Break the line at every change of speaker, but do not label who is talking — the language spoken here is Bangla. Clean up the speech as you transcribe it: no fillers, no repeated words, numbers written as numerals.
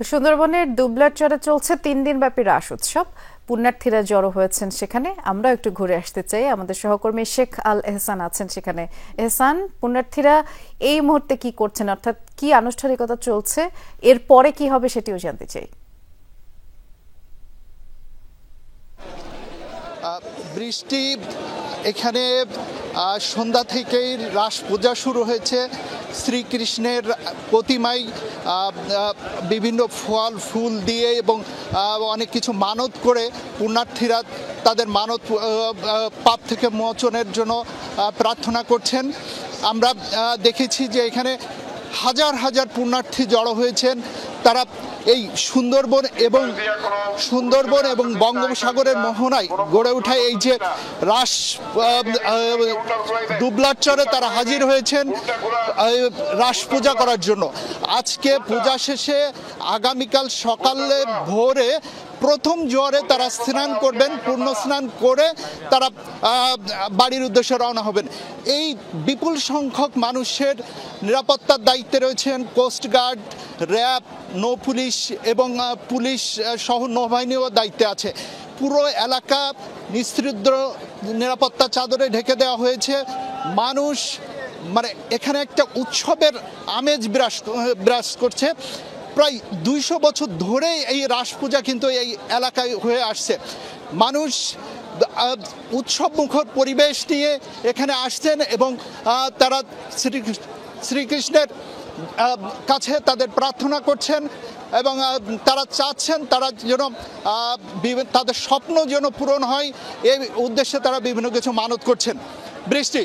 সুন্দরবনের দুবলারচরে চলছে 3 দিন ব্যাপী রাস উৎসব। পুণ্যার্থীরা জড়ো হয়েছেন সেখানে। আমরা একটু ঘুরে আসতে চাই, আমাদের সহকর্মী শেখ আল এহসান আছেন সেখানে। এহসান, পুণ্যার্থীরা এই মুহূর্তে কি করছেন, অর্থাৎ কি আনুষ্ঠানিকতা চলছে, এরপরে কি হবে সেটিও জানতে চাই।
বৃষ্টি এখানে সন্ধ্যা থেকেই রাস পূজা শুরু হয়েছে। শ্রীকৃষ্ণের প্রতিমায় বিভিন্ন ফল ফুল দিয়ে এবং অনেক কিছু মানত করে পুণ্যার্থীরা তাদের মানত পাপ থেকে মোচনের জন্য প্রার্থনা করছেন। আমরা দেখেছি যে এখানে হাজার হাজার পুণ্যার্থী জড়ো হয়েছেন। তারা এই সুন্দরবন এবং বঙ্গোপসাগরের মোহনায় গড়ে ওঠা এই যে রাস দুবলারচরে তারা হাজির হয়েছেন রাস পূজা করার জন্য। আজকে পূজা শেষে আগামীকাল সকালে ভোরে প্রথম জোয়ারে তারা স্নান করবেন, পূর্ণ স্নান করে তারা বাড়ির উদ্দেশ্যে রওনা হবেন। এই বিপুল সংখ্যক মানুষের নিরাপত্তার দায়িত্বে রয়েছেন কোস্টগার্ড, র্যাব, নৌ পুলিশ এবং পুলিশ সহ নৌবাহিনীও দায়িত্বে আছে। পুরো এলাকা নিস্তৃদ্ধ নিরাপত্তা চাদরে ঢেকে দেওয়া হয়েছে। মানুষ মানে এখানে একটা উৎসবের আমেজ বিরাজ করছে। প্রায় 200 বছর ধরে এই রাস পূজা কিন্তু এই এলাকায় হয়ে আসছে। মানুষ উৎসব মুখর পরিবেশ নিয়ে এখানে আসছেন এবং তারা শ্রীকৃষ্ণের কাছে তাদের প্রার্থনা করছেন এবং তারা চাচ্ছেন তারা যেন তাদের স্বপ্ন যেন পূরণ হয়, এই উদ্দেশ্যে তারা বিভিন্ন কিছু মানত করছেন। বৃষ্টি।